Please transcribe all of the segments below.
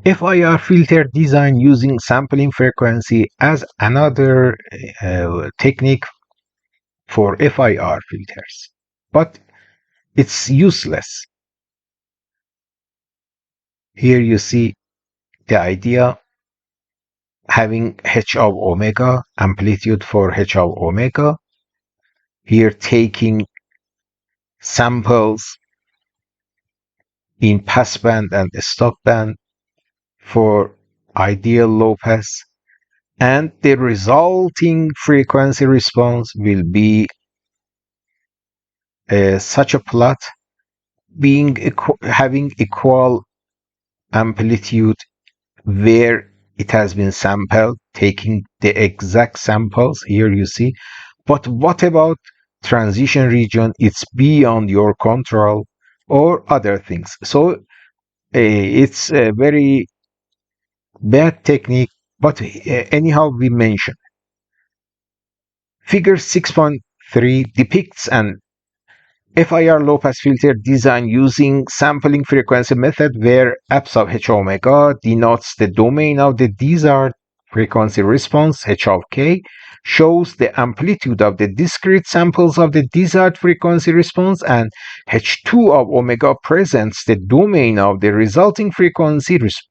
FIR filter design using sampling frequency as another technique for FIR filters, but it's useless. Here you see the idea having h of omega, amplitude for h of omega. Here taking samples in passband and stopband for ideal low pass, and the resulting frequency response will be such a plot having equal amplitude where it has been sampled, taking the exact samples. Here you see. But what about transition region? It's beyond your control or other things. So it's a very bad technique, but anyhow, we mention. Figure 6.3 depicts an FIR low-pass filter design using sampling frequency method where apps of h omega denotes the domain of the desired frequency response, h of k, shows the amplitude of the discrete samples of the desired frequency response, and h2 of omega presents the domain of the resulting frequency response.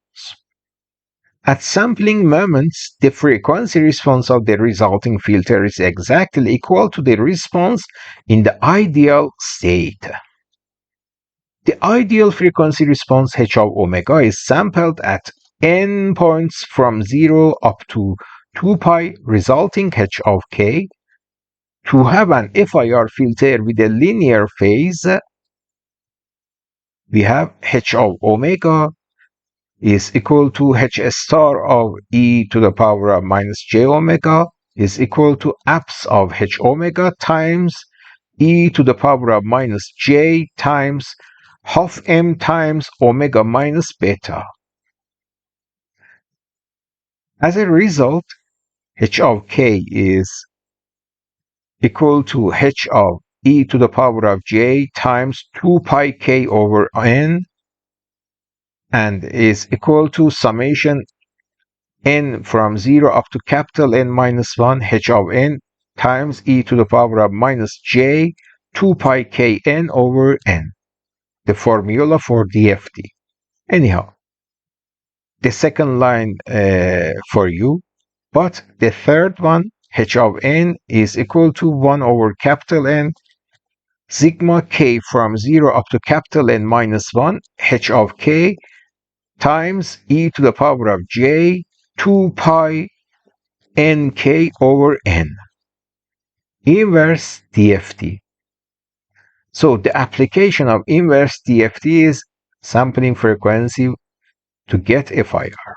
At sampling moments, the frequency response of the resulting filter is exactly equal to the response in the ideal state. The ideal frequency response h of omega is sampled at n points from 0 up to 2 pi, resulting h of k. To have an FIR filter with a linear phase, we have h of omega is equal to h star of e to the power of minus j omega is equal to apps of h omega times e to the power of minus j times half m times omega minus beta. As a result, h of k is equal to h of e to the power of j times 2 pi k over n, and is equal to summation n from 0 up to capital N minus 1 h of n times e to the power of minus j 2 pi k n over n, the formula for DFT. Anyhow, the second line for you, but the third one, h of n, is equal to 1 over capital N sigma k from 0 up to capital N minus 1 h of k times e to the power of j 2 pi nk over n, inverse DFT. So the application of inverse DFT is sampling frequency to get FIR.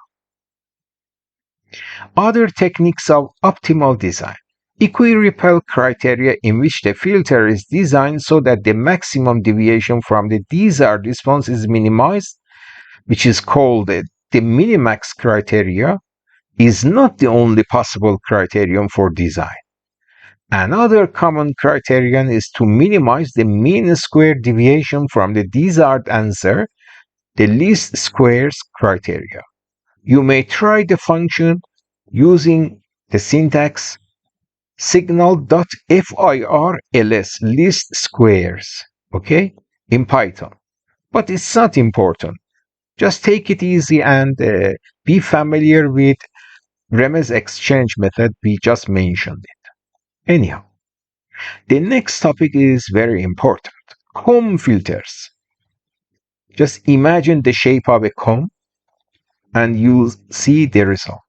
Other techniques of optimal design. Equiripple criteria, in which the filter is designed so that the maximum deviation from the desired response is minimized, which is called the minimax criteria, is not the only possible criterion for design. Another common criterion is to minimize the mean square deviation from the desired answer, the least squares criteria. You may try the function using the syntax signal.fir ls least squares, okay, in Python. But it's not important. Just take it easy and be familiar with Remez exchange method. We just mentioned it. Anyhow, the next topic is very important. Comb filters. Just imagine the shape of a comb and you see the result.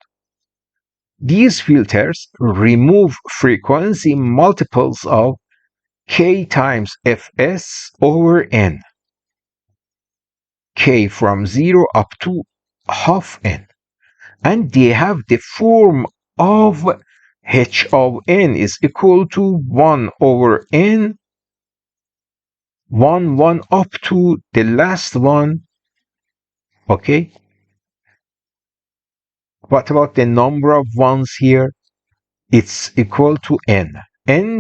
These filters remove frequency multiples of k times fs over n, k from 0 up to half n, and they have the form of h of n is equal to 1 over n, 1 up to the last one, okay? What about the number of ones here? It's equal to n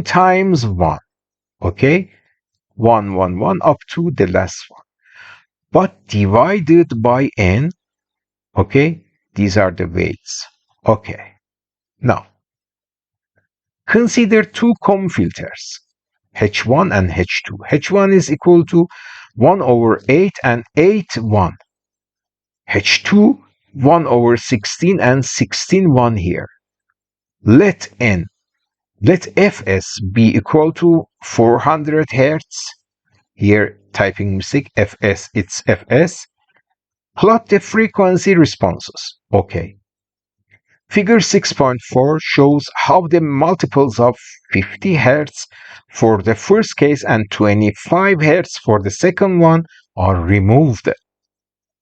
times 1, okay? 1 up to the last one. But divided by n, Okay, these are the weights. Okay, now consider two comb filters, H1 and H2. H1 is equal to 1 over 8 and 8, 1. H2, 1 over 16 and 16, 1 here. Let Fs be equal to 400 Hertz. Here, typing mistake, Fs, it's Fs. Plot the frequency responses. Okay. Figure 6.4 shows how the multiples of 50 Hz for the first case and 25 Hz for the second one are removed.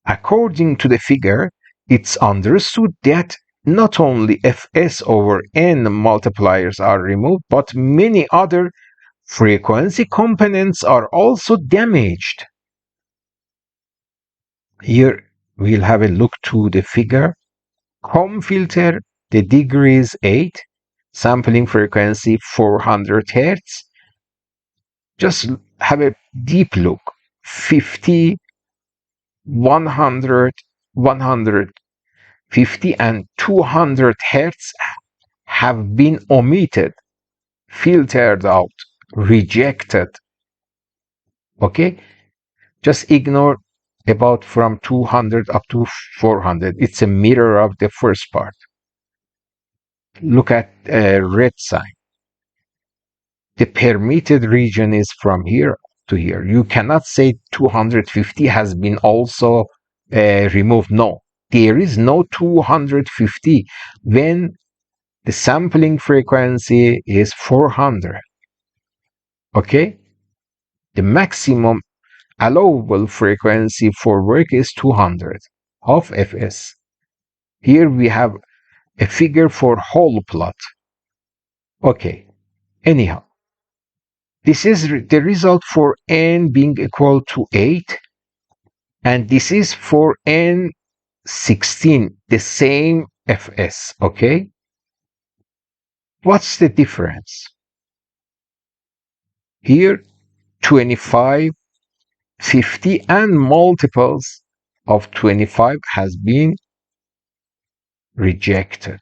According to the figure, it's understood that not only Fs over n multipliers are removed, but many other frequency components are also damaged. Here we'll have a look to the figure. Comb filter, the degree is 8, sampling frequency 400 Hz. Just have a deep look. 50, 100, 150, and 200 Hz have been omitted, filtered out, rejected. Okay? Just ignore about from 200 up to 400. It's a mirror of the first part. Look at red sign. The permitted region is from here to here. You cannot say 250 has been also removed. No, there is no 250 when the sampling frequency is 400. Okay? The maximum allowable frequency for work is 200 of Fs. Here we have a figure for whole plot. Okay, anyhow, this is the result for n being equal to 8, and this is for n 16, the same Fs, okay? What's the difference? Here, 25, 50, and multiples of 25 has been rejected.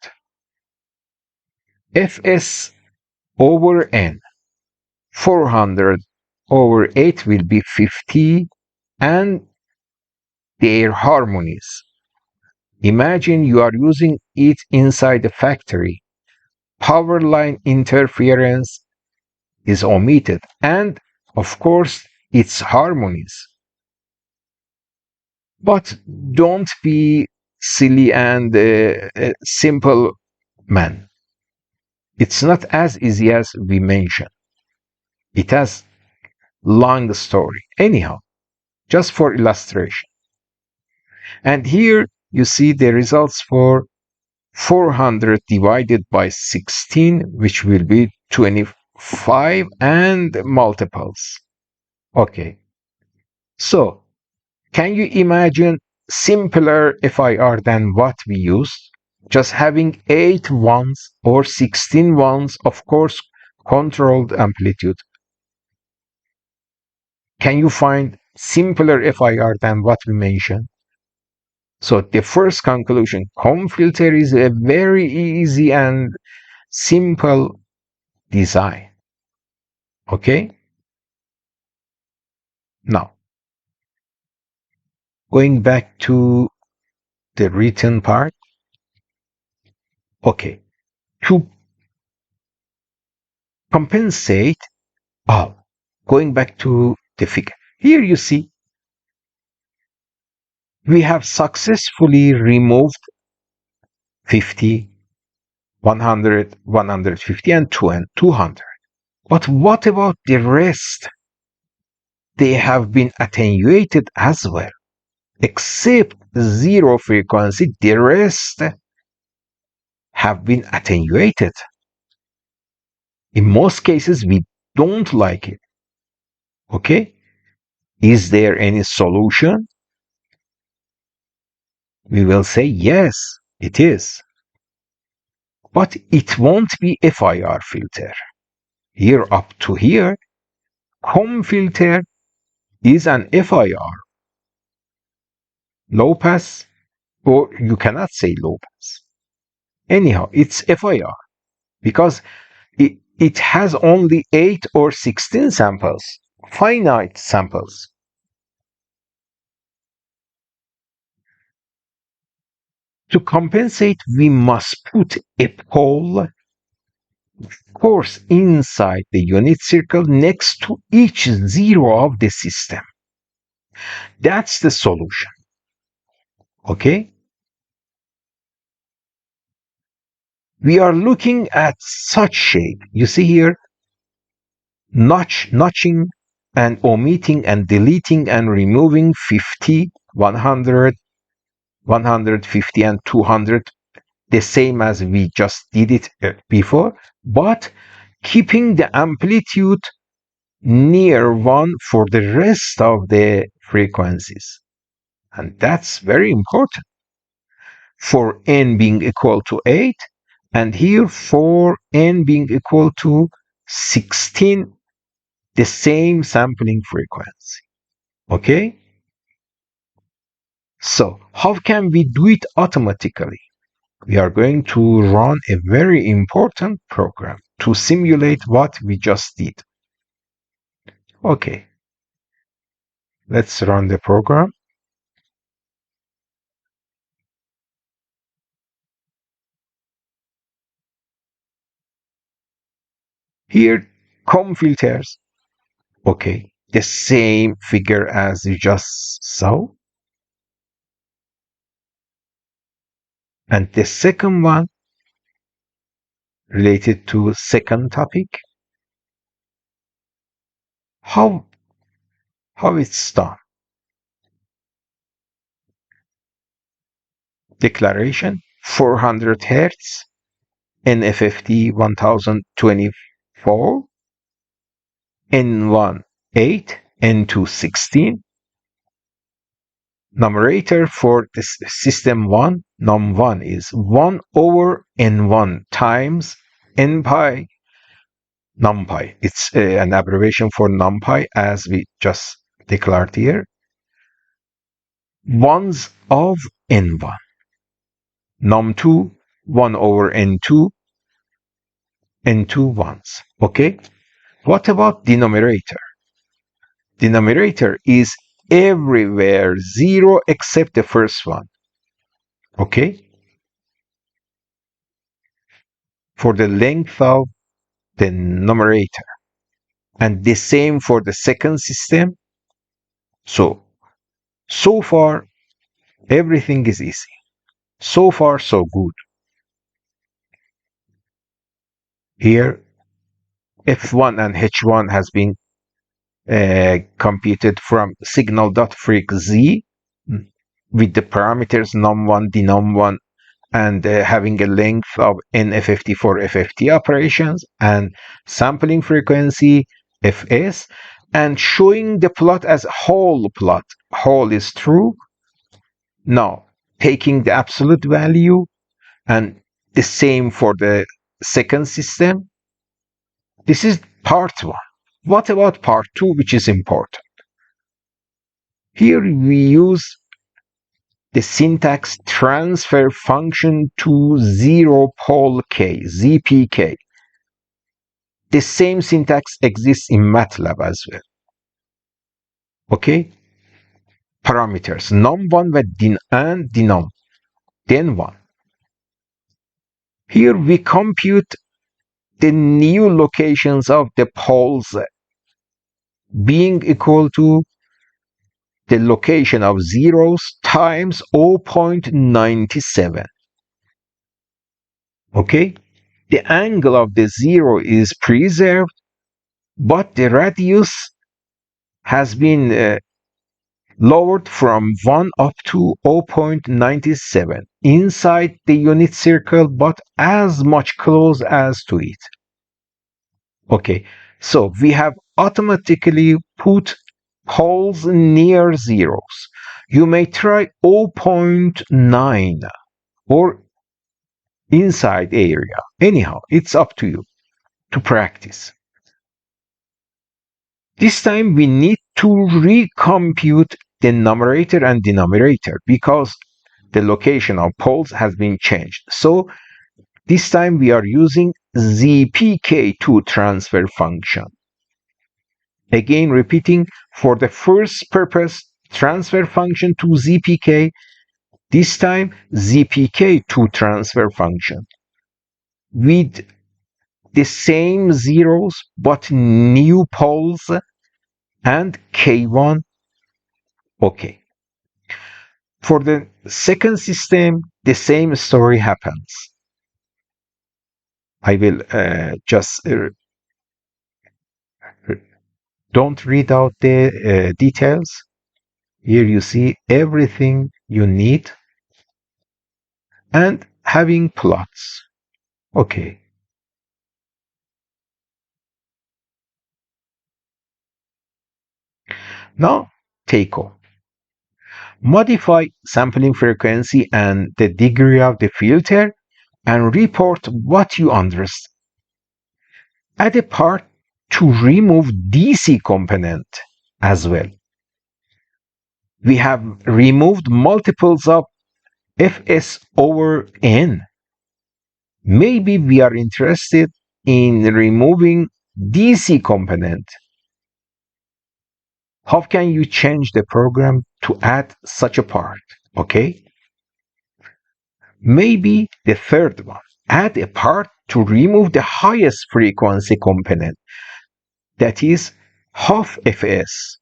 Fs over n, 400 over 8 will be 50, and their harmonies. Imagine you are using it inside the factory. Power line interference is omitted, and of course, its harmonies. But don't be silly and simple, man. It's not as easy as we mentioned. It has long story. Anyhow, just for illustration. And here you see the results for 400 divided by 16, which will be 25, and multiples. Okay. So, can you imagine simpler FIR than what we used? Just having 8 ones or 16 ones, of course, controlled amplitude. Can you find simpler FIR than what we mentioned? So the first conclusion, comb filter is a very easy and simple design. Okay? Now, going back to the written part. Okay. To compensate, going back to the figure. Here you see we have successfully removed 50, 100, 150, and 200. But what about the rest? They have been attenuated as well. Except zero frequency, the rest have been attenuated. In most cases, we don't like it. Okay? Is there any solution? We will say yes, it is. But it won't be FIR filter. Here up to here, comb filter is an FIR. Low pass, or you cannot say low pass. Anyhow, it's FIR because it has only 8 or 16 samples, finite samples. To compensate, we must put a pole course inside the unit circle next to each zero of the system. That's the solution. Okay? We are looking at such shape. You see here, notching and omitting and deleting and removing 50, 100, 150 and 200, the same as we just did it before, but keeping the amplitude near 1 for the rest of the frequencies. And that's very important for n being equal to 8, and here for n being equal to 16, the same sampling frequency. Okay? So, how can we do it automatically? We are going to run a very important program to simulate what we just did. Okay, let's run the program. Here, comb filters. Okay, the same figure as you just saw. And the second one related to second topic. How it's done. Declaration 400 Hertz, NFFT 1024, N1 8, N2 16. Numerator for this system 1, num1 is 1 over n1 times n pi numpy. It's an abbreviation for numpy as we just declared here. Ones of n1. Num2, 1 over n2, n2 ones. Okay? What about denominator? Denominator is everywhere 0 except the first one. Okay? For the length of the numerator. And the same for the second system. So far, everything is easy. So far, so good. Here, F1 and H1 has been computed from signal.freq_z with the parameters num1, denom1, and having a length of NFFT for FFT operations and sampling frequency Fs, and showing the plot as whole plot. Whole is true. Now, taking the absolute value and the same for the second system. This is part 1. What about part 2, which is important? Here we use the syntax transfer function to zero pole k, ZPK. The same syntax exists in MATLAB as well. Okay? Parameters num1 and denom, then 1. Here we compute the new locations of the poles being equal to the location of zeros times 0.97. Okay? The angle of the zero is preserved, but the radius has been lowered from 1 up to 0.97 inside the unit circle, but as much close as to it. Okay, so we have automatically put poles near zeros. You may try 0.9 or inside area. Anyhow, it's up to you to practice. This time we need to recompute the numerator and denominator because the location of poles has been changed. So this time we are using ZPK2 transfer function. Again, repeating, for the first purpose, transfer function to ZPK, this time ZPK2 transfer function with the same zeros but new poles and K1. Okay. For the second system, the same story happens. I will just don't read out the details. Here you see everything you need and having plots. Okay. Now, take off. Modify sampling frequency and the degree of the filter and report what you understand. Add a part to remove DC component as well. We have removed multiples of Fs over n. Maybe we are interested in removing DC component. How can you change the program to add such a part? Okay. Maybe the third one, add a part to remove the highest frequency component, that is half Fs.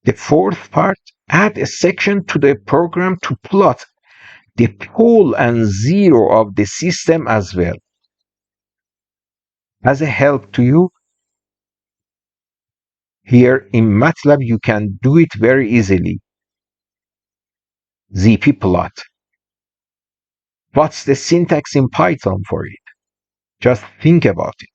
The fourth part, add a section to the program to plot the pole and zero of the system as well. As a help to you, here in MATLAB you can do it very easily. ZP plot. What's the syntax in Python for it? Just think about it.